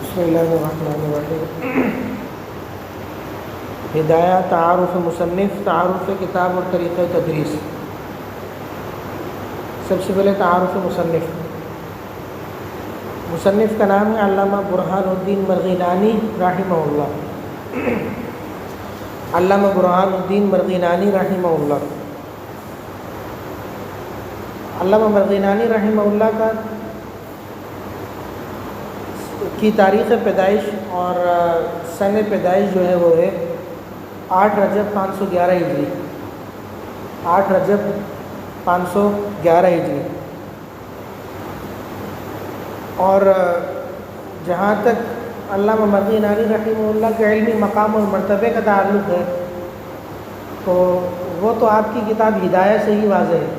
بسم اللہ الرحمن الرحیم۔ ہدایہ تعارف مصنف، تعارف کتاب اور طریقہ تدریس۔ سب سے پہلے تعارف مصنف۔ مصنف کا نام ہے علامہ برہان الدین مرغینانی رحمہ اللہ۔ علامہ برہان الدین مرغینانی رحمہ اللہ۔ علامہ مرغینانی رحمہ اللہ کی تاریخ پیدائش اور سن پیدائش جو ہے وہ ہے 8 رجب 511 ہجری۔ 8 رجب 511 ہجری۔ اور جہاں تک علامہ مرغینانی رحمہ اللہ کے علمی مقام اور مرتبے کا تعلق ہے تو وہ تو آپ کی کتاب ہدایہ سے ہی واضح ہے۔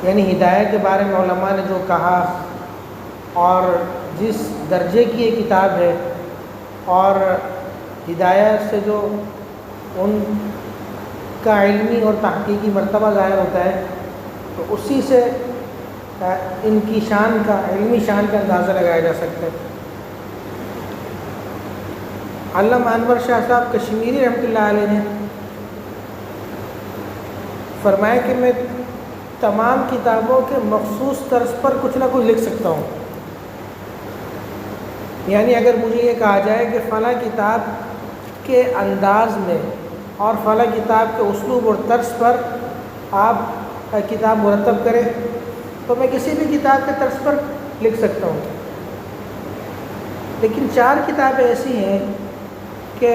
یعنی ہدایہ کے بارے میں علماء نے جو کہا اور جس درجے کی یہ کتاب ہے اور ہدایہ سے جو ان کا علمی اور تحقیقی مرتبہ ظاہر ہوتا ہے تو اسی سے ان کی شان کا، علمی شان کا اندازہ لگایا جا سکتا ہے۔ علامہ انور شاہ صاحب کشمیری رحمۃ اللہ علیہ نے فرمایا کہ میں تمام کتابوں کے مخصوص طرز پر کچھ نہ کچھ لکھ سکتا ہوں۔ یعنی اگر مجھے یہ کہا جائے کہ فلاں کتاب کے انداز میں اور فلاں کتاب کے اسلوب اور طرز پر آپ کتاب مرتب کریں تو میں کسی بھی کتاب کے طرز پر لکھ سکتا ہوں۔ لیکن 4 کتابیں ایسی ہیں کہ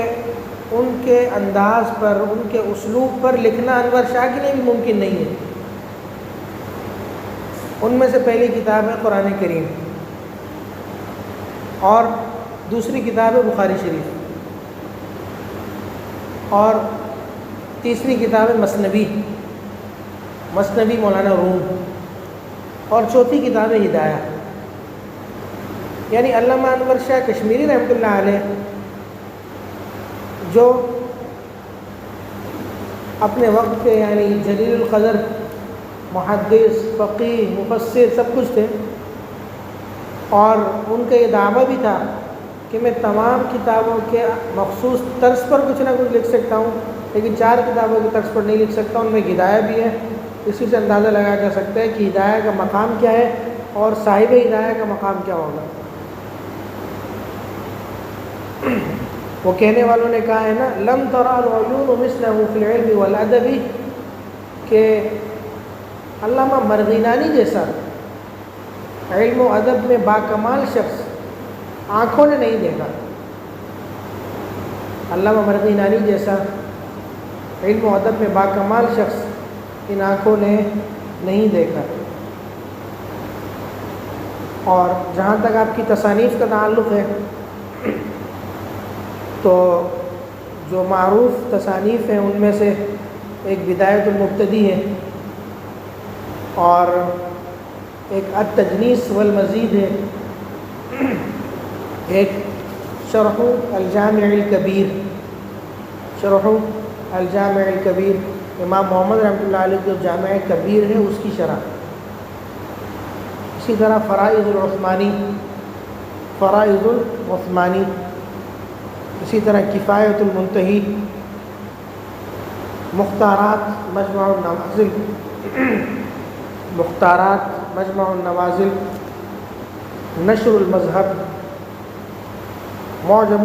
ان کے انداز پر، ان کے اسلوب پر لکھنا انور شاہ کے لیے بھی ممکن نہیں ہے۔ ان میں سے پہلی کتاب ہے قرآن کریم، اور دوسری کتاب ہے بخاری شریف، اور تیسری کتاب ہے مثنوی مولانا روم، اور چوتھی کتاب ہے ہدایہ۔ یعنی علامہ انور شاہ کشمیری رحمۃ اللہ علیہ جو اپنے وقت کے یعنی جلیل القدر محدث، فقیہ، مفسر سب کچھ تھے، اور ان کا یہ دعویٰ بھی تھا کہ میں تمام کتابوں کے مخصوص طرز پر کچھ نہ کچھ لکھ سکتا ہوں، لیکن 4 کتابوں کے طرز پر نہیں لکھ سکتا۔ ان میں ہدایہ بھی ہے۔ اسی سے اندازہ لگایا جا سکتا ہے کہ ہدایہ کا مقام کیا ہے اور صاحب ہدایہ کا مقام کیا ہوگا۔ وہ کہنے والوں نے کہا ہے نا، لم ترى العیون مثلہ فی العلم والادب، کہ علامہ مرغینانی جیسا علم و ادب میں باکمال شخص آنکھوں نے نہیں دیکھا۔ علامہ مرغینانی جیسا علم و ادب میں باکمال شخص ان آنکھوں نے نہیں دیکھا۔ اور جہاں تک آپ کی تصانیف کا تعلق ہے تو جو معروف تصانیف ہیں ان میں سے ایک بدایۃ المبتدی ہے، اور ایک التجنیس والمزید ہے، ایک شرح الجامع الکبیر، شرح الجامع الکبیر، امام محمد رحمۃ اللہ علیہ جو جامع کبیر ہے اس کی شرح۔ اسی طرح فرائض العثمانی، اسی طرح کفایت المنتہی، مختارات مجمع النوازل، نشر المذہب، معجم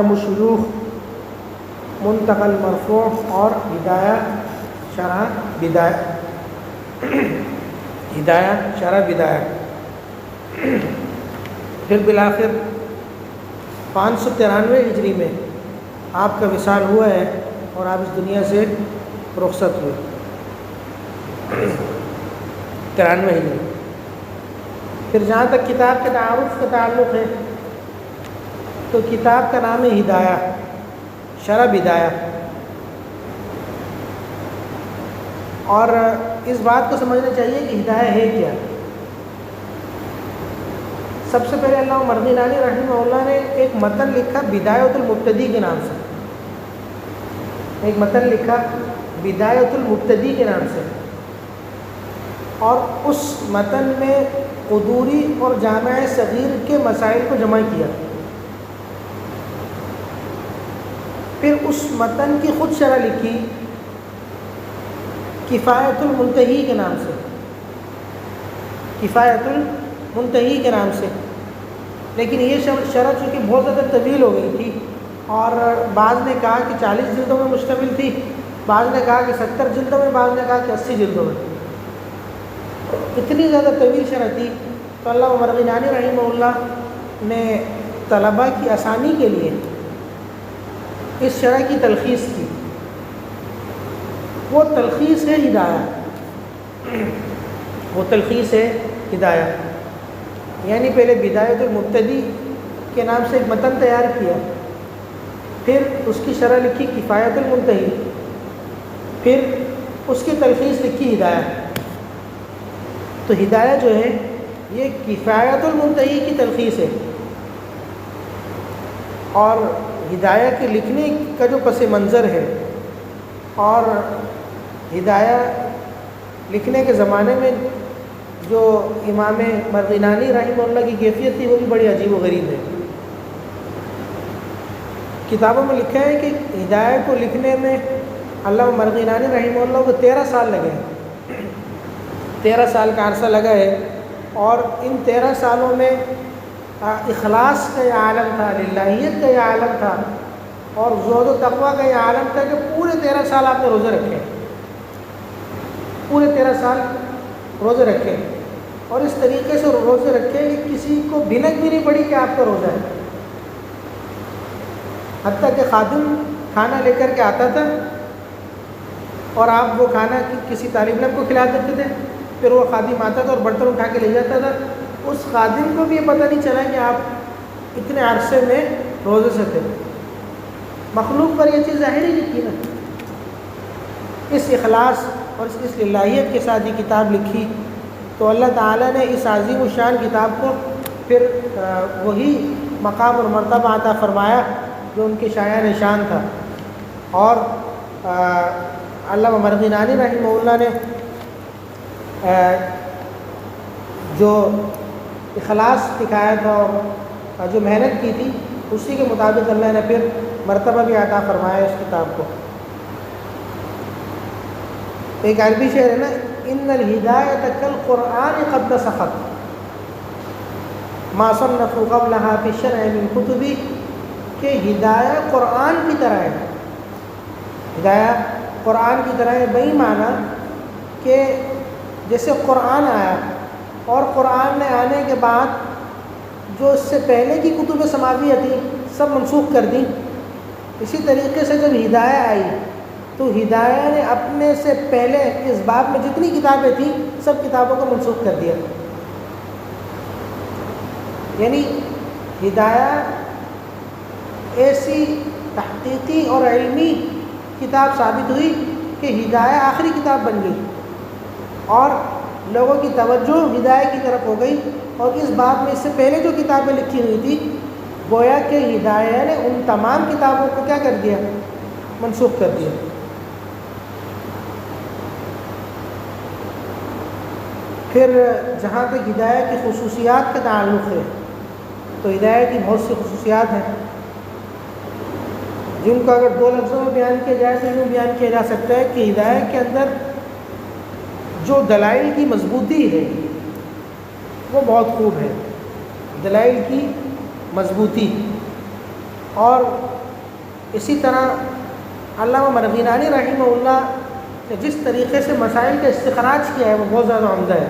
الشیوخ، منتقى المرفوع، اور ہدایہ شرح بدایہ۔ پھر بالآخر 593 ہجری میں آپ کا وصال ہوا ہے اور آپ اس دنیا سے رخصت ہوئے، 93 ہجری۔ پھر جہاں تک کتاب کے تعارف کا تعلق ہے تو کتاب کا نام ہے ہدایہ شرح بدایہ۔ اور اس بات کو سمجھنا چاہیے کہ ہدایہ ہے کیا۔ سب سے پہلے علامہ مرغینانی رحمہ اللہ نے ایک متن لکھا بدایۃ المبتدی کے نام سے، ایک متن لکھا بدایت المبتدی کے نام سے، اور اس متن میں قدوری اور جامع صغیر کے مسائل کو جمع کیا. پھر اس متن کی خود شرح لکھی کفایت المنتہی کے نام سے، کفایت المنتہی کے نام سے. لیکن یہ شرح چونکہ بہت زیادہ طویل ہو گئی تھی، اور بعض نے کہا کہ 40 جلدوں میں مشتمل تھی، بعض نے کہا کہ 70 جلدوں میں، بعض نے کہا کہ 80 جلدوں میں. اتنی زیادہ طویل شرح تھی تو علامہ مرغینانی رحمہ اللہ نے طلباء کی آسانی کے لیے اس شرح کی تلخیص کی. وہ تلخیص ہے ہدایہ، وہ تلخیص ہے ہدایہ. یعنی پہلے بدایت المبتدی کے نام سے ایک متن تیار کیا، پھر اس کی شرح لکھی کفایت المنتہی، پھر اس کی تلخیص لکھی ہدایہ. تو ہدایہ جو ہے یہ کفایت المنتہی کی تلخیص ہے. اور ہدایہ کے لکھنے کا جو پس منظر ہے، اور ہدایہ لکھنے کے زمانے میں جو امام مرغینانی رحمہ اللہ کی کیفیت تھی، وہ بھی بڑی عجیب و غریب ہے. کتابوں میں لکھا ہے کہ ہدایہ کو لکھنے میں علامہ مرغینانی رحمہ اللہ کو 13 سال لگے ہیں، 13 سال کا عرصہ لگا ہے. اور ان 13 سالوں میں اخلاص کا یہ عالم تھا، للہیت کا یہ عالم تھا، اور زہد و تقویٰ کا یہ عالم تھا کہ پورے 13 سال آپ نے روزے رکھے، پورے 13 سال روزے رکھے. اور اس طریقے سے روزے رکھے کہ کسی کو بھنک بھی نہیں پڑی کہ آپ کا روزہ ہے. حتیٰ کہ خادم کھانا لے کر کے آتا تھا اور آپ وہ کھانا کسی طالب علم کو کھلا دیتے تھے، پھر وہ خادم آتا تھا اور برتن اٹھا کے لے جاتا تھا. اس خادم کو بھی یہ پتہ نہیں چلا کہ آپ اتنے عرصے میں روزے سے تھے. مخلوق پر یہ چیز ظاہر ہی نہیں کی نا. اس اخلاص اور اس للہیت کے ساتھ یہ کتاب لکھی تو اللہ تعالیٰ نے اس عظیم الشان کتاب کو پھر وہی مقام اور مرتبہ عطا فرمایا جو ان کے شایان شان تھا. اور علامہ مرغینانی رحمہ اللہ نے جو اخلاص دکھایا تھا اور جو محنت کی تھی، اسی کے مطابق اللہ نے پھر مرتبہ بھی عطا فرمایا اس کتاب کو. ایک عربی شعر ہے نا، ان الہدایۃ کالقرآن قد نسخت ما صنفوا قبلها فی الشرع من کتب، کہ ہدایہ قرآن کی طرح ہے. ہدایہ قرآن کی طرح ہے بئی معنی کہ جیسے قرآن آیا اور قرآن نے آنے کے بعد جو اس سے پہلے کی کتب سماویہ تھی سب منسوخ کر دیں، اسی طریقے سے جب ہدایہ آئی تو ہدایہ نے اپنے سے پہلے اس باب میں جتنی کتابیں تھیں سب کتابوں کو منسوخ کر دیا. یعنی ہدایہ ایسی تحقیقی اور علمی کتاب ثابت ہوئی کہ ہدایہ آخری کتاب بن گئی اور لوگوں کی توجہ ہدایہ کی طرف ہو گئی. اور اس باب میں اس سے پہلے جو کتابیں لکھی ہوئی تھی گویا کہ ہدایہ نے ان تمام کتابوں کو کیا کر دیا؟ منسوخ کر دیا. پھر جہاں تک ہدایہ کی خصوصیات کا تعلق ہے تو ہدایہ کی بہت سی خصوصیات ہیں جن کو اگر 2 لفظوں میں بیان کیا جائے تو یوں بیان کیا جا سکتا ہے کہ ہدایہ کے اندر جو دلائل کی مضبوطی ہے وہ بہت خوب ہے. دلائل کی مضبوطی. اور اسی طرح علامہ مرغینانی رحمہ اللہ نے جس طریقے سے مسائل کا استخراج کیا ہے وہ بہت زیادہ عمدہ ہے.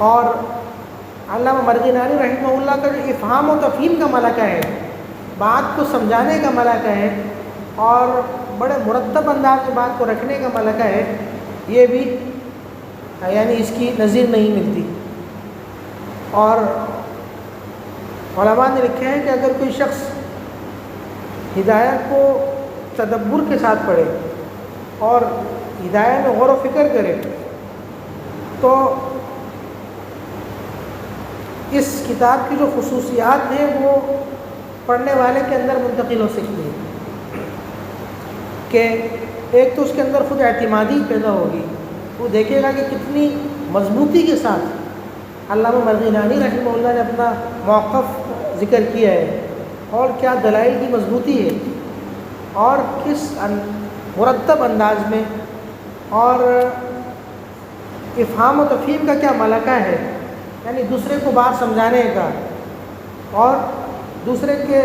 اور علامہ مرغینانی رحمہ اللہ کا جو افہام و تفہیم کا ملکہ ہے، بات کو سمجھانے کا ملکہ ہے اور بڑے مرتب انداز میں بات کو رکھنے کا ملکہ ہے، یہ بھی یعنی اس کی نظیر نہیں ملتی. اور علماء نے لکھا ہے کہ اگر کوئی شخص ہدایہ کو تدبر کے ساتھ پڑھے اور ہدایہ میں غور و فکر کرے تو اس کتاب کی جو خصوصیات ہیں وہ پڑھنے والے کے اندر منتقل ہو سکتی ہیں. کہ ایک تو اس کے اندر خود اعتمادی پیدا ہوگی، وہ دیکھے گا کہ کتنی مضبوطی کے ساتھ علامہ مرغینانی رحمہ اللہ نے اپنا موقف ذکر کیا ہے، اور کیا دلائل کی مضبوطی ہے، اور کس مرتب انداز میں، اور افہام و تفہیم کا کیا ملکہ ہے، یعنی دوسرے کو بات سمجھانے کا اور دوسرے کے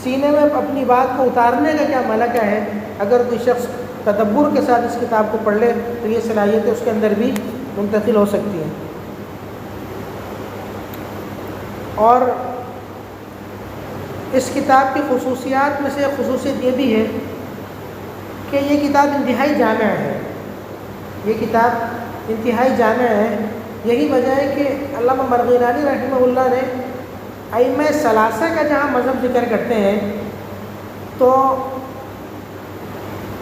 سینے میں اپنی بات کو اتارنے کا کیا ملکہ ہے۔ اگر کوئی شخص تدبر کے ساتھ اس کتاب کو پڑھ لے تو یہ صلاحیتیں اس کے اندر بھی منتقل ہو سکتی ہیں۔ اور اس کتاب کی خصوصیات میں سے ایک خصوصیت یہ بھی ہے کہ یہ کتاب انتہائی جامع ہے، یہ کتاب انتہائی جامع ہے۔ یہی وجہ ہے کہ علامہ مرغینانی رحمہ اللہ نے ائمہ ثلاثہ کا جہاں مذہب ذکر کرتے ہیں تو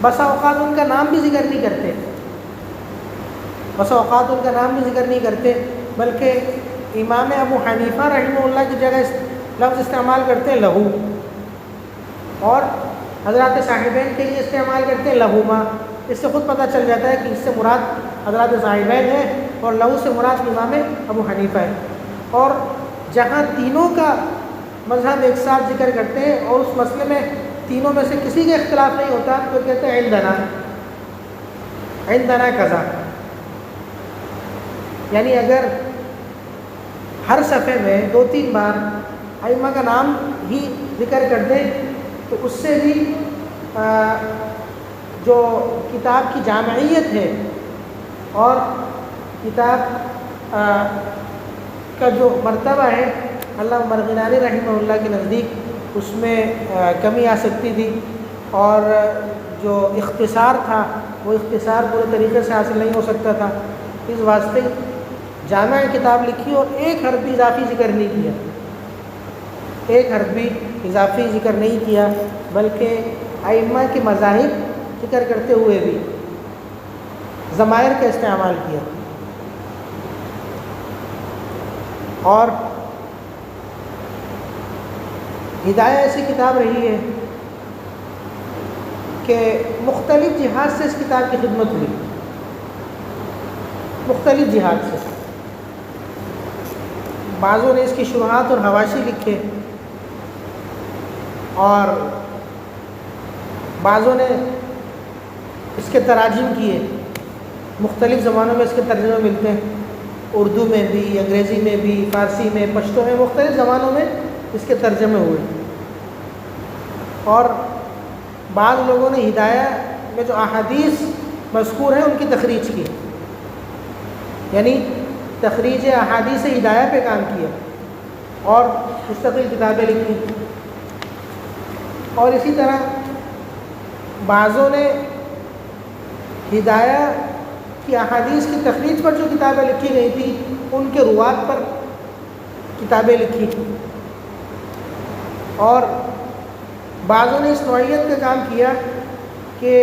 بسا اوقات ان کا نام بھی ذکر نہیں کرتے، بسا اوقات ان کا نام بھی ذکر نہیں کرتے، بلکہ امام ابو حنیفہ رحمہ اللہ کی جگہ لفظ استعمال کرتے ہیں لہو، اور حضرات صاحبین کے لیے استعمال کرتے ہیں لہوما۔ اس سے خود پتہ چل جاتا ہے کہ اس سے مراد حضرات صاحبین ہیں اور لہو سے مراد امام ابو حنیفہ ہے۔ اور جہاں تینوں کا مذہب ایک ساتھ ذکر کرتے ہیں اور اس مسئلے میں تینوں میں سے کسی کا اختلاف نہیں ہوتا تو کہتے ہیں عندنا قضا، یعنی اگر ہر صفحے میں 2-3 بار ائمہ کا نام ہی ذکر کر دیں تو اس سے بھی جو کتاب کی جامعیت ہے اور کتاب کا جو مرتبہ ہے علامہ مرغینانی رحمہ اللہ کے نزدیک اس میں کمی آ سکتی تھی، اور جو اختصار تھا وہ اختصار پورے طریقے سے حاصل نہیں ہو سکتا تھا۔ اس واسطے جامع کتاب لکھی اور ایک حرف بھی اضافی ذکر نہیں کیا، ایک حرف بھی اضافی ذکر نہیں کیا، بلکہ ائمہ کے مذاہب ذکر کرتے ہوئے بھی ضمائر کا استعمال کیا۔ اور ہدایہ ایسی کتاب رہی ہے کہ مختلف جہات سے اس کتاب کی خدمت ہوئی، مختلف جہات سے۔ بعضوں نے اس کی شروحات اور حواشی لکھے، اور بعضوں نے اس کے تراجم کیے، مختلف زبانوں میں اس کے ترجمے ملتے ہیں، اردو میں بھی، انگریزی میں بھی، فارسی میں، پشتو میں، مختلف زبانوں میں اس کے ترجمے ہوئے۔ اور بعض لوگوں نے ہدایہ میں جو احادیث مذکور ہیں ان کی تخریج کی، یعنی تخریج احادیث ہدایہ پہ کام کیا اور مستقل کتابیں لکھی۔ اور اسی طرح بعضوں نے ہدایہ کی احادیث کی تخریج پر جو کتابیں لکھی گئی تھی ان کے روات پر کتابیں لکھی، اور بعضوں نے اس نوعیت کا کام کیا کہ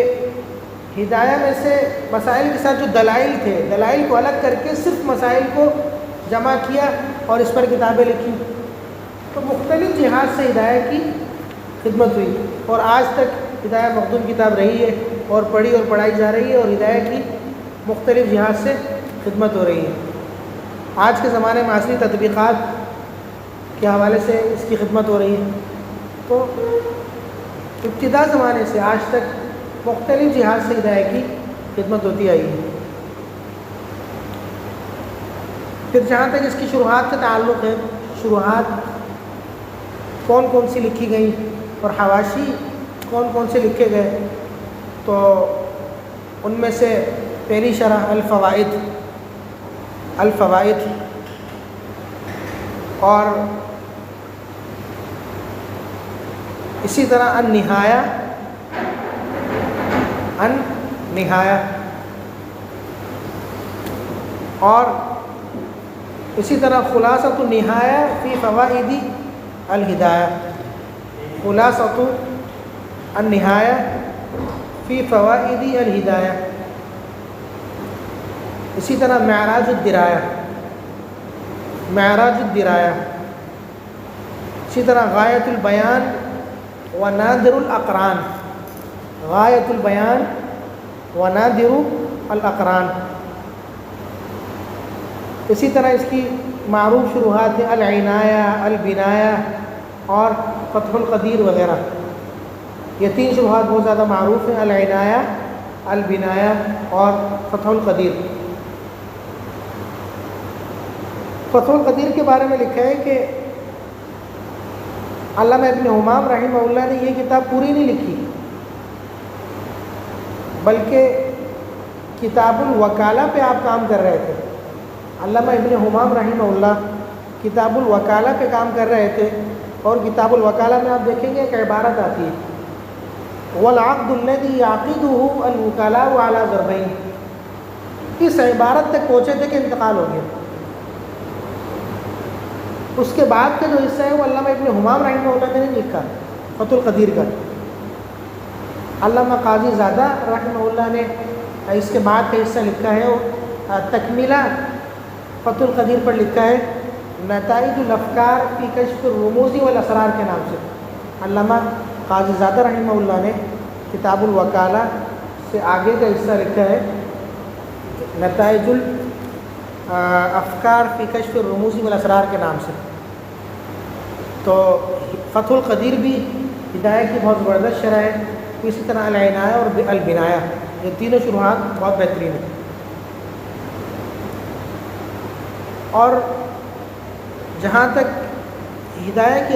ہدایہ میں سے مسائل کے ساتھ جو دلائل تھے، دلائل کو الگ کر کے صرف مسائل کو جمع کیا اور اس پر کتابیں لکھی۔ تو مختلف جہات سے ہدایہ کی خدمت ہوئی، اور آج تک ہدایہ مخدوم کتاب رہی ہے اور پڑھی اور پڑھائی جا رہی ہے، اور ہدایہ کی مختلف جہات سے خدمت ہو رہی ہے۔ آج کے زمانے میں عصری تطبیقات کے حوالے سے اس کی خدمت ہو رہی ہے۔ تو ابتدا زمانے سے آج تک مختلف جہات سے ہدایہ کی خدمت ہوتی آئی ہے۔ پھر جہاں تک اس کی شروحات کا تعلق ہے، شروحات کون کون سی لکھی گئیں اور حواشی کون کون سے لکھے گئے، تو ان میں سے پہلی شرح الفوائد اور اسی طرح النہایہ اور اسی طرح خلاصۃ النہایہ فی فوائد الہدایہ، خلاصۃ النہایہ فی فوائد الہدایہ، اسی طرح معراج الدرایہ، اسی طرح غایۃ البیان و نادر الاقران، غایۃ البیان ونادر الاقران۔ اسی طرح اس کی معروف شروحات ہیں العنایہ، البنایہ اور فتح القدیر وغیرہ۔ یہ 3 شروحات بہت زیادہ معروف ہیں، العنایہ، البنایہ اور فتح القدیر۔ فتح القدیر کے بارے میں لکھا ہے کہ علامہ ابن حمام رحمہ اللہ نے یہ کتاب پوری نہیں لکھی، بلکہ کتاب الوکالہ پہ آپ کام کر رہے تھے۔ علامہ ابن حمام رحمہ اللہ کتاب الوکالہ پہ کام کر رہے تھے، اور کتاب الوکالہ میں آپ دیکھیں گے ایک عبارت آتی ہے والعقد الذی یعقدہ الوکلاء علی ضربین۔ اس عبارت تک پہنچے تھے کہ انتقال ہو گیا۔ اس کے بعد کا جو حصہ ہے وہ علامہ ابن حمام رحمہ اللہ نے نہیں لکھا، فتح القدیر کا۔ علامہ قاضی زادہ رحمہ اللہ نے اس کے بعد کا حصہ لکھا ہے، اور تکمیلہ فتح القدیر پر لکھا ہے نتائج الافکار فی کشف الرموز والاسرار کے نام سے۔ علامہ قاضی زادہ رحمہ اللہ نے کتاب الوکالہ سے آگے کا حصہ لکھا ہے نتائج الافکار فی کشف الرموز والاسرار کے نام سے۔ تو فتح القدیر بھی ہدایہ کی بہت زبردست شرح ہے، اسی طرح العنایہ اور البنایہ، یہ تینوں شروحات بہت بہترین ہیں۔ اور جہاں تک ہدایہ کی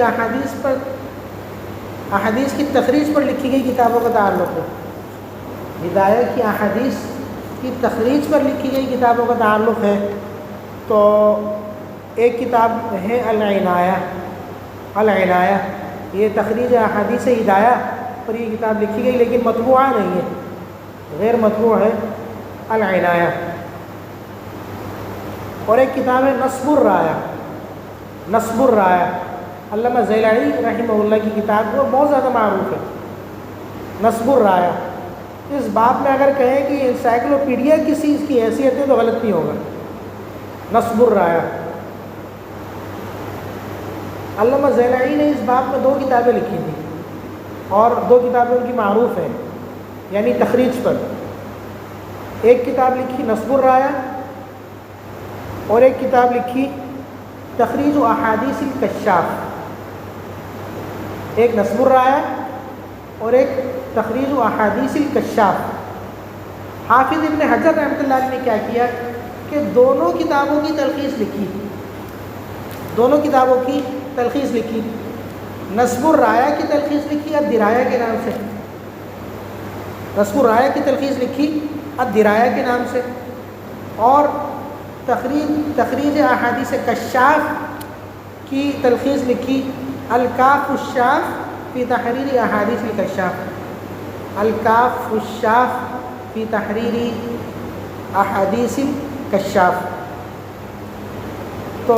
احادیث کی تخریج پر لکھی گئی کتابوں کا تعلق ہے، ہدایہ کی احادیث کی تخریج پر لکھی گئی کتابوں کا تعلق ہے، تو ایک کتاب ہے العنایہ، یہ تخریج احادیث ہدایہ پر یہ کتاب لکھی گئی، لیکن مطبوعہ نہیں ہے، غیر مطبوع ہے العنایہ۔ اور ایک کتاب ہے نصب الرایہ، علامہ زیلعی رحمہ اللہ کی کتاب وہ بہت زیادہ معروف ہے، نصب الرایہ۔ اس باب میں اگر کہیں کہ انسائکلوپیڈیا کسی چیز کی حیثیت ہے تو غلط نہیں ہوگا، نصب الرایہ۔ علامہ زیلعی نے اس باب میں 2 کتابیں لکھی تھیں، اور 2 کتابیں ان کی معروف ہیں، یعنی تخریج پر۔ ایک کتاب لکھی نصب الرایہ، اور ایک کتاب لکھی تخریج احادیث الکشاف۔ ایک نصب الرایہ اور ایک تخریج احادیث الکشاف۔ حافظ ابن حجر رحمۃ اللہ علیہ نے کیا کیا کہ دونوں کتابوں کی تلخیص لکھی، نصب الرایہ کی تلخیص لکھی الدرایہ کے نام سے، نصب الرایہ کی تلخیص لکھی الدرایہ کے نام سے، اور تخریج احادیث کشاف کی تلخیص لکھی الکاف الشاف فی تحریر احادیث الکشاف، الکاف الشاف فی تحریر احادیث الکشاف۔ تو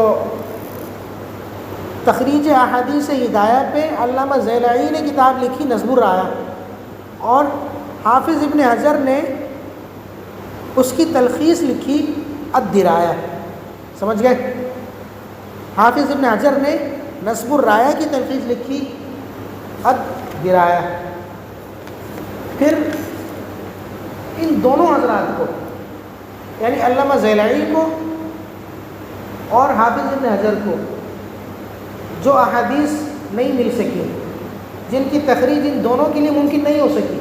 تخریج احادیث ہدایہ پہ علامہ زیلعی نے کتاب لکھی نصب الرایہ، اور حافظ ابن حجر نے اس کی تلخیص لکھی الدرایہ۔ سمجھ گئے؟ حافظ ابن حجر نے نصب الرایہ کی تلخیص لکھی الدرایہ۔ پھر ان دونوں حضرات کو، یعنی علامہ زیلعی کو اور حافظ ابن حجر کو، جو احادیث نہیں مل سکی، جن کی تخریج ان دونوں کے لیے ممکن نہیں ہو سکی،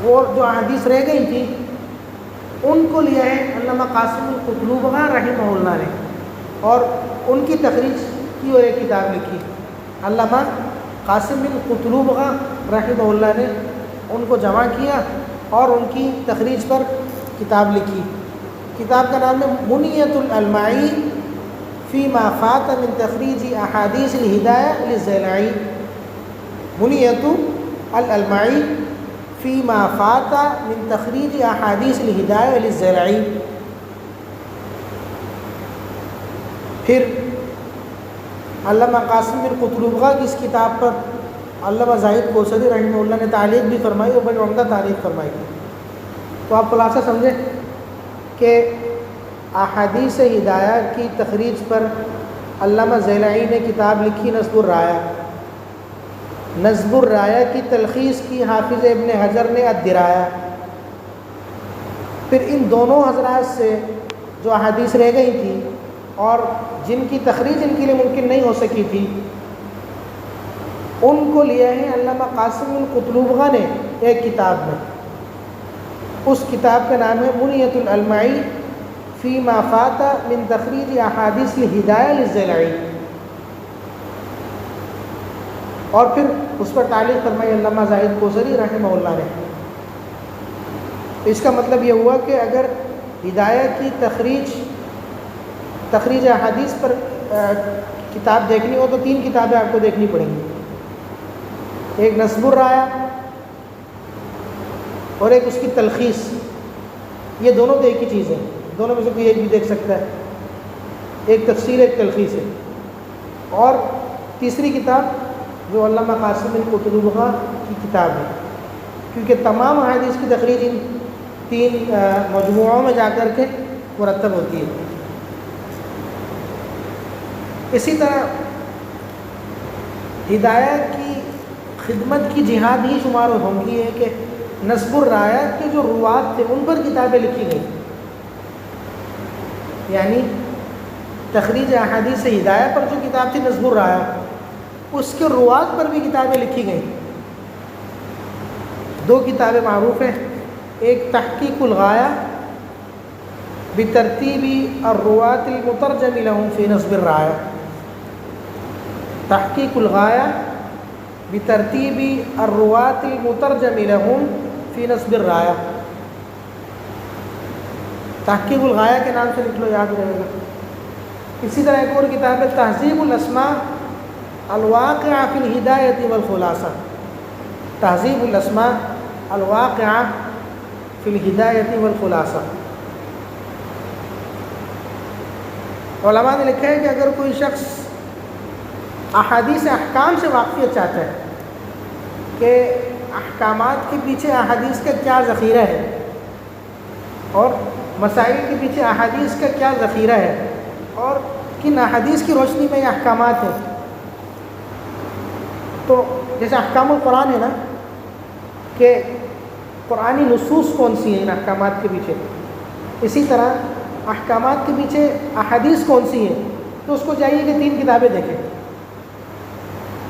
وہ جو احادیث رہ گئی تھی ان کو لیا ہے علامہ قاسم القطلوبغہ رحمہ اللہ نے، اور ان کی تخریج کی اور ایک کتاب لکھی۔ علامہ قاسم بن قطلوبغہ رحمہ اللہ نے ان کو جمع کیا اور ان کی تخریج پر کتاب لکھی۔ کتاب کا نام ہے منیۃ الالماعی فی ما فات من تخریج احادیث الہدایہ للزیلعی، منیۃ الالماعی فی ما فات من تخریج احادیث الہدایہ للزیلعی۔ پھر علامہ قاسم بن قطلوبغہ کی اس کتاب پر علامہ زاہد کوثری رحمہ اللہ نے تعلیق بھی فرمائی، اور بڑی عمدہ تعلیق فرمائی۔ تو آپ خلاصہ سمجھیں کہ احادیث ہدایہ کی تخریج پر علامہ زیلعی نے کتاب لکھی نصب الرایہ، نصب الرایہ کی تلخیص کی حافظ ابن حجر نے الدرایا۔ پھر ان دونوں حضرات سے جو احادیث رہ گئی تھیں اور جن کی تخریج ان کے لیے ممکن نہیں ہو سکی تھی، ان کو لیا ہے علامہ قاسم القطلوبغہ نے ایک کتاب میں۔ اس کتاب کا نام ہے منیۃ الالمعی فی ما فات من تخریج احادیث الہدایہ للضلعی، اور پھر اس پر تعلیق فرمائی علامہ زاہد کوثری رحمہ اللہ نے۔ اس کا مطلب یہ ہوا کہ اگر ہدایہ کی تخریج احادیث پر کتاب دیکھنی ہو تو 3 کتابیں آپ کو دیکھنی پڑیں گی، ایک نصب الرایہ اور ایک اس کی تلخیص۔ یہ دونوں تو ایک ہی چیز ہے، دونوں میں سے کوئی ایک بھی دیکھ سکتا ہے، ایک تفسیر ایک تلخیص ہے۔ اور تیسری کتاب جو علامہ قاسم القطلوبغہ کی کتاب ہے، کیونکہ تمام احادیث کی تخریج ان 3 مجموعوں میں جا کر کے مرتب ہوتی ہے۔ اسی طرح ہدایہ کی خدمت کی جہاد ہی شمار ہوگی ہے کہ نصب الرایہ کے جو روات تھے ان پر کتابیں لکھی گئیں، یعنی تخریج احادیث ہدایہ پر جو کتاب تھی نصب الرایہ، اس کے روات پر بھی کتابیں لکھی گئیں۔ 2 کتابیں معروف ہیں، ایک تحقیق الغایہ بترتیب الروات المترجم لهم فی نصب الرایہ، تحقیق الغایہ بترتیب الروات المترجم لهم فی نصب الرایہ۔ تحقیق الغایہ کے نام سے لکھ لو، یاد رہے گا۔ اسی طرح ایک اور کتاب ہے تہذیب الاسماء الواقعہ فی الہدایۃ والخلاصہ، تہذیب الاسماء الواقعہ فی الہدایۃ والخلاصہ۔ علماء نے لکھا ہے کہ اگر کوئی شخص احادیث احکام سے واقفیت چاہتا ہے کہ احکامات کے پیچھے احادیث کا کیا ذخیرہ ہے اور مسائل کے پیچھے احادیث کا کیا ذخیرہ ہے اور کن احادیث کی روشنی میں یہ احکامات ہیں، تو جیسے احکام القرآن ہے نا کہ قرآنی نصوص کون سی ہیں ان احکامات کے پیچھے، اسی طرح احکامات کے پیچھے احادیث کون سی ہیں، تو اس کو چاہیے کہ 3 کتابیں دیکھیں۔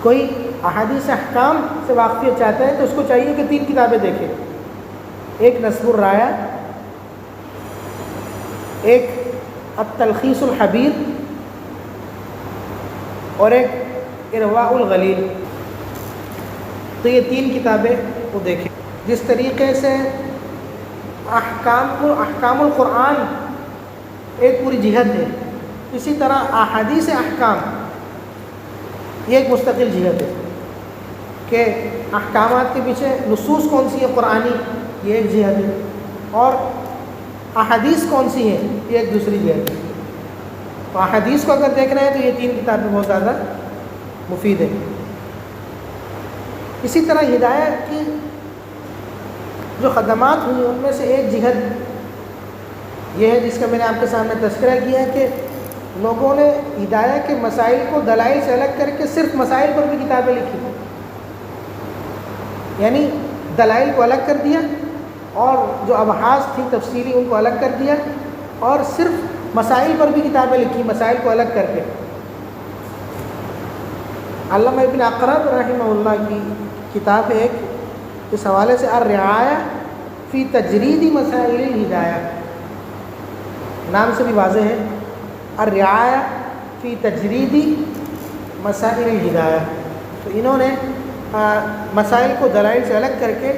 کوئی احادیث احکام سے واقفیت چاہتا ہے تو اس کو چاہیے کہ 3 کتابیں دیکھیں، ایک نصب الرایہ، ایک التلخیص الحبیر، اور ایک ارواء الغلیل۔ تو یہ 3 کتابیں وہ دیکھیں۔ جس طریقے سے احکام القرآن ایک پوری جہت ہے، اسی طرح احادیث احکام یہ ایک مستقل جہت ہے کہ احکامات کے پیچھے نصوص کون سی ہے قرآنی، یہ ایک جہت ہے، اور احادیث کون سی ہیں یہ ایک دوسری جہت ہے۔ تو احادیث کو اگر دیکھنا ہے تو یہ 3 کتابیں بہت زیادہ مفید ہیں۔ اسی طرح ہدایت کی جو خدمات ہوئی ان میں سے ایک جہت یہ ہے جس کا میں نے آپ کے سامنے تذکرہ کیا ہے کہ لوگوں نے ہدایت کے مسائل کو دلائل سے الگ کر کے صرف مسائل پر بھی کتابیں لکھی، یعنی دلائل کو الگ کر دیا اور جو ابحاث تھی تفصیلی ان کو الگ کر دیا، اور صرف مسائل پر بھی کتابیں لکھی، مسائل کو الگ کر کے۔ علامہ ابن اقرب رحمہ اللہ کی کتاب ہے ایک، اس حوالے سے الرعایہ فی تجرید مسائل الہدایہ، نام سے بھی واضح ہے، الرعایہ فی تجرید مسائل الہدایہ۔ تو انہوں نے مسائل کو دلائل سے الگ کر کے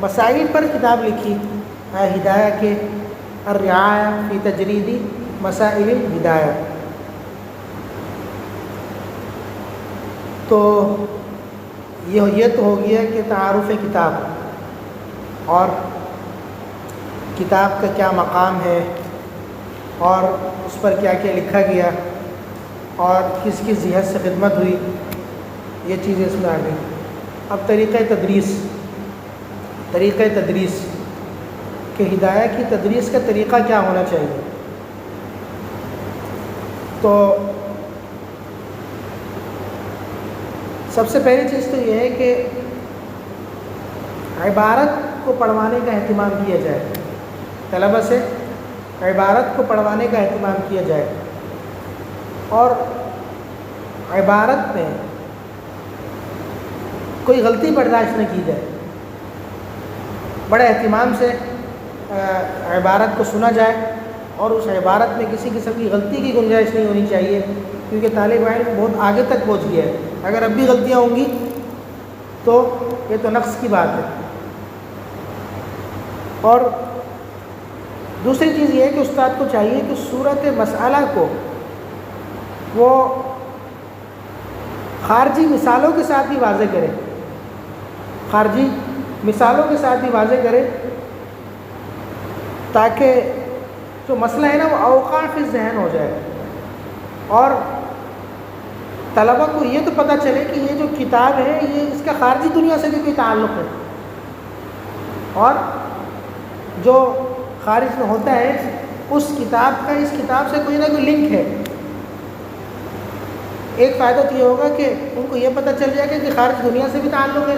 مسائل پر کتاب لکھی ہدایہ کے، الرعایہ فی تجرید مسائل الہدایہ۔ تو یہ تو ہو گیا کہ تعارف کتاب اور کتاب کا کیا مقام ہے اور اس پر کیا کیا لکھا گیا اور کس کس جہت سے خدمت ہوئی، یہ چیزیں اس میں آ گئی۔ اب طریقہ تدریس کہ ہدایہ کی تدریس کا طریقہ کیا ہونا چاہیے۔ تو سب سے پہلی چیز تو یہ ہے کہ عبارت کو پڑھوانے کا اہتمام کیا جائے، طلبہ سے عبارت کو پڑھوانے کا اہتمام کیا جائے، اور عبارت میں کوئی غلطی برداشت نہ کی جائے، بڑے اہتمام سے عبارت کو سنا جائے، اور اس عبارت میں کسی قسم کی غلطی کی گنجائش نہیں ہونی چاہیے، کیونکہ طالب علم بہت آگے تک پہنچ گیا ہے، اگر اب بھی غلطیاں ہوں گی تو یہ تو نقص کی بات ہے۔ اور دوسری چیز یہ ہے کہ استاد کو چاہیے کہ صورت مسئلہ کو وہ خارجی مثالوں کے ساتھ بھی واضح کرے، خارجی مثالوں کے ساتھ بھی واضح کرے، تاکہ جو مسئلہ ہے نا وہ اوقع فی ذہن ہو جائے، اور طلبہ کو یہ تو پتہ چلے کہ یہ جو کتاب ہے یہ اس کا خارجی دنیا سے بھی کوئی تعلق ہے، اور جو خارج میں ہوتا ہے اس کتاب کا اس کتاب سے کوئی نہ کوئی لنک ہے۔ ایک فائدہ تو یہ ہوگا کہ ان کو یہ پتہ چل جائے گا کہ خارج دنیا سے بھی تعلق ہے،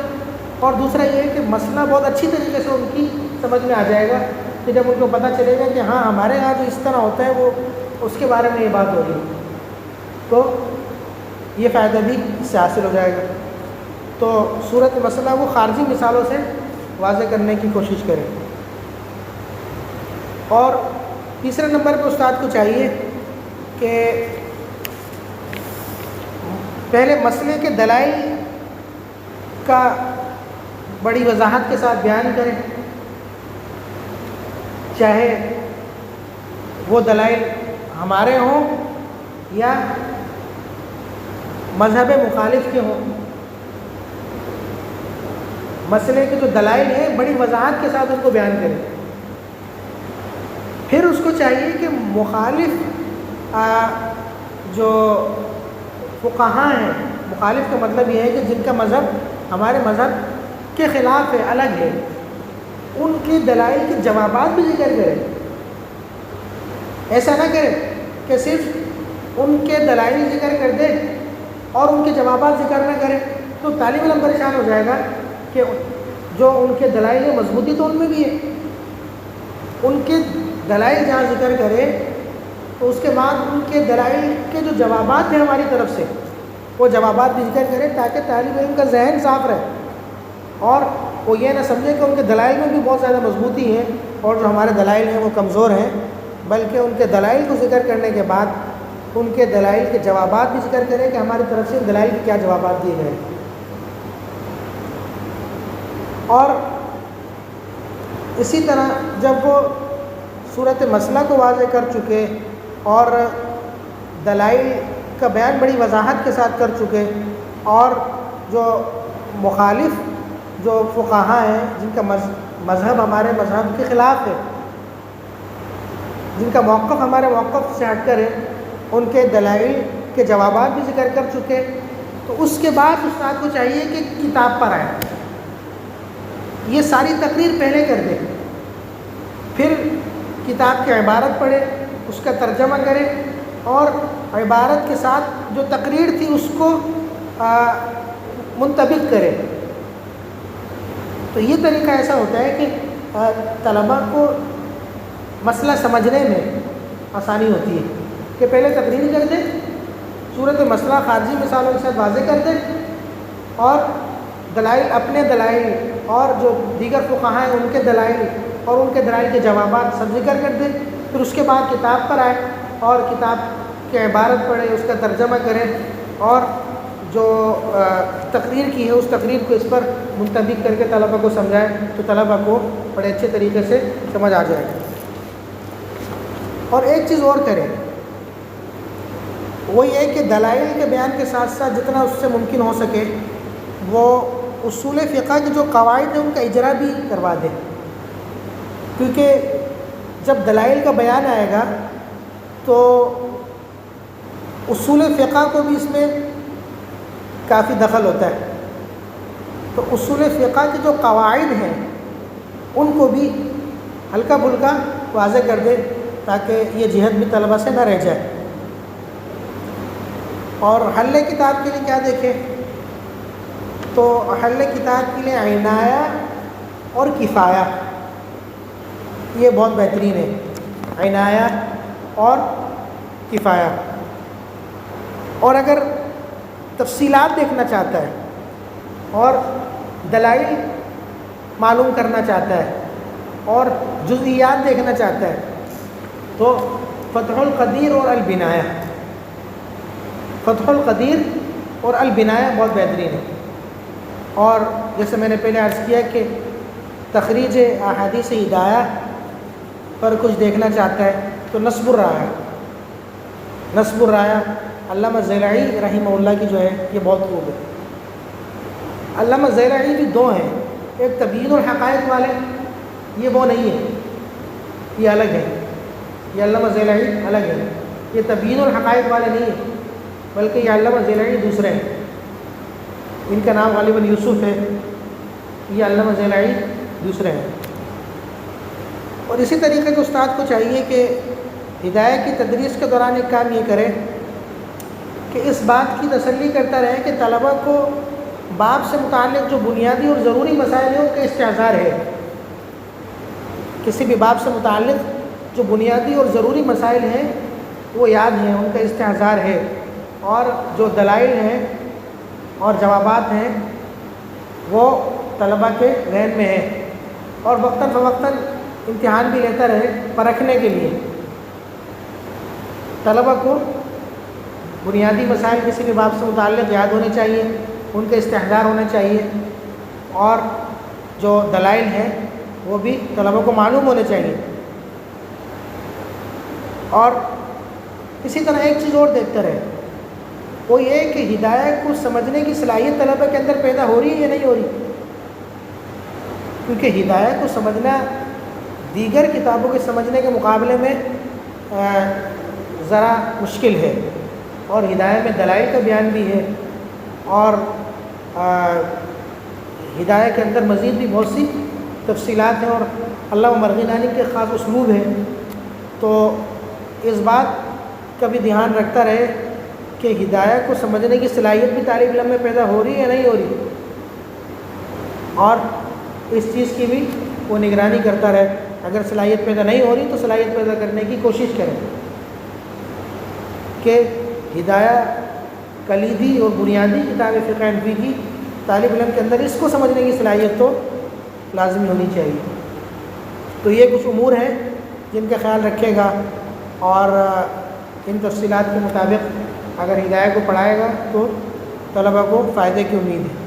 اور دوسرا یہ ہے کہ مسئلہ بہت اچھی طریقے سے ان کی سمجھ میں آ جائے گا، کہ جب ان کو پتہ چلے گا کہ ہاں ہمارے یہاں جو اس طرح ہوتا ہے وہ اس کے بارے میں یہ بات ہو رہی ہے، تو یہ فائدہ بھی اس سے حاصل ہو جائے گا۔ تو صورت مسئلہ وہ خارجی مثالوں سے واضح کرنے کی کوشش کریں۔ اور تیسرے نمبر پہ استاد کو چاہیے کہ پہلے مسئلے کے دلائل کا بڑی وضاحت کے ساتھ بیان کریں، چاہے وہ دلائل ہمارے ہوں یا مذہب مخالف کے ہوں، مسئلے کے جو دلائل ہیں بڑی وضاحت کے ساتھ ان کو بیان کریں۔ پھر اس کو چاہیے کہ مخالف جو فقہاء ہیں، مخالف کا مطلب یہ ہے کہ جن کا مذہب ہمارے مذہب کے خلاف ہے، الگ ہے، ان کے دلائل کے جوابات بھی ذکر کریں۔ ایسا نہ کریں کہ صرف ان کے دلائل ذکر کر دیں اور ان کے جوابات ذکر نہ کریں، تو طالب علم پریشان ہو جائے گا کہ جو ان کے دلائل ہیں مضبوطی تو ان میں بھی ہے، ان کے دلائل جہاں ذکر کرے تو اس کے بعد ان کے دلائل کے جو جوابات ہیں ہماری طرف سے وہ جوابات بھی ذکر کریں، تاکہ طالب علم کا ذہن صاف رہے اور وہ یہ نہ سمجھے کہ ان کے دلائل میں بھی بہت زیادہ مضبوطی ہے اور جو ہمارے دلائل ہیں وہ کمزور ہیں، بلکہ ان کے دلائل کو ذکر کرنے کے بعد ان کے دلائل کے جوابات بھی ذکر کریں کہ ہماری طرف سے دلائل کے کیا جوابات دیے گئے۔ اور اسی طرح جب وہ صورت مسئلہ کو واضح کر چکے اور دلائل کا بیان بڑی وضاحت کے ساتھ کر چکے، اور جو مخالف جو فقہاء ہیں جن کا مذہب ہمارے مذہب کے خلاف ہے، جن کا موقف ہمارے موقف سے ہٹ کر ہے، ان کے دلائل کے جوابات بھی ذکر کر چکے، تو اس کے بعد استاد کو چاہیے کہ کتاب پر آئے، یہ ساری تقریر پہلے کر دے، پھر کتاب کی عبارت پڑھے، اس کا ترجمہ کرے اور عبارت کے ساتھ جو تقریر تھی اس کو منطبق کرے۔ تو یہ طریقہ ایسا ہوتا ہے کہ طلباء کو مسئلہ سمجھنے میں آسانی ہوتی ہے کہ پہلے تقریر کر دیں، صورت مسئلہ خارجی مثالوں کے ساتھ واضح کر دیں، اور دلائل اپنے دلائل اور جو دیگر فقہاء ہیں ان کے دلائل اور ان کے دلائل کے جوابات سب ذکر کر دیں، پھر اس کے بعد کتاب پر آئے اور کتاب کی عبارت پڑھے، اس کا ترجمہ کریں اور جو تقریر کی ہے اس تقریر کو اس پر منطبق کر کے طلباء کو سمجھائیں، تو طلباء کو بڑے اچھے طریقے سے سمجھ آ جائے گا۔ اور ایک چیز اور کریں، وہ یہ کہ دلائل کے بیان کے ساتھ ساتھ جتنا اس سے ممکن ہو سکے وہ اصول فقہ کے جو قواعد ہیں ان کا اجرا بھی کروا دیں، کیونکہ جب دلائل کا بیان آئے گا تو اصول فقہ کو بھی اس میں کافی دخل ہوتا ہے، تو اصول فقہ کے جو قواعد ہیں ان کو بھی ہلکا پھلکا واضح کر دیں تاکہ یہ جہت بھی طلباء سے نہ رہ جائے۔ اور حل کتاب کے لیے کیا دیکھیں، تو اہل کتاب کے لیے عنایہ اور کفایہ یہ بہت بہترین ہے، عنایہ اور کفایہ۔ اور اگر تفصیلات دیکھنا چاہتا ہے اور دلائل معلوم کرنا چاہتا ہے اور جزئیات دیکھنا چاہتا ہے تو فتح القدیر اور البنایہ، فتح القدیر اور البنایہ بہت بہترین ہے۔ اور جیسے میں نے پہلے عرض کیا کہ تخریج احادیث ہدایہ پر کچھ دیکھنا چاہتا ہے تو نصب الرایہ، نصب الرایہ علامہ زیلعی رحمہ اللہ کی جو ہے یہ بہت خوب ہے۔ علامہ زیلعی بھی دو ہیں، ایک تبیین الحقائق والے، یہ وہ نہیں ہے، یہ الگ ہے، یہ علامہ زیلعی الگ ہے، یہ تبیین الحقائق والے نہیں ہیں، بلکہ یہ علامہ زیلعی دوسرے ہیں، ان کا نام غالباً یوسف ہے، یہ علامہ زیلعی دوسرے ہیں۔ اور اسی طریقے سے استاد کو چاہیے کہ ہدایہ کی تدریس کے دوران ایک کام یہ کرے کہ اس بات کی تسلی کرتا رہے کہ طلبہ کو باب سے متعلق جو بنیادی اور ضروری مسائل ہیں ان کا استحضار ہے، کسی بھی باب سے متعلق جو بنیادی اور ضروری مسائل ہیں وہ یاد ہیں، ان کا استحضار ہے، اور جو دلائل ہیں اور جوابات ہیں وہ طلبہ کے ذہن میں ہیں، اور وقتاً فوقتاً امتحان بھی لیتا رہے پرکھنے کے لیے۔ طلبہ کو بنیادی مسائل کسی بھی باب سے متعلق یاد ہونے چاہیے، ان کا استحضار ہونا چاہیے، اور جو دلائل ہیں وہ بھی طلبہ کو معلوم ہونے چاہیے۔ اور اسی طرح ایک چیز اور دیکھتے رہے، وہ یہ کہ ہدایہ کو سمجھنے کی صلاحیت طلبہ کے اندر پیدا ہو رہی ہے یا نہیں ہو رہی، کیونکہ ہدایہ کو سمجھنا دیگر کتابوں کے سمجھنے کے مقابلے میں ذرا مشکل ہے، اور ہدایہ میں دلائل کا بیان بھی ہے، اور ہدایہ کے اندر مزید بھی بہت سی تفصیلات ہیں، اور علامہ مرغینانی کے خاص اسلوب ہے، تو اس بات کا بھی دھیان رکھتا رہے کہ ہدایہ کو سمجھنے کی صلاحیت بھی طالب علم میں پیدا ہو رہی ہے یا نہیں ہو رہی، اور اس چیز کی بھی وہ نگرانی کرتا رہے۔ اگر صلاحیت پیدا نہیں ہو رہی تو صلاحیت پیدا کرنے کی کوشش کریں کہ ہدایہ کلیدی اور بنیادی کتاب فقہ حنفی کی طالب علم کے اندر اس کو سمجھنے کی صلاحیت تو لازمی ہونی چاہیے۔ تو یہ کچھ امور ہیں جن کا خیال رکھے گا، اور ان تفصیلات کے مطابق اگر ہدایہ کو پڑھائے گا تو طلبہ کو فائدے کی امید ہے۔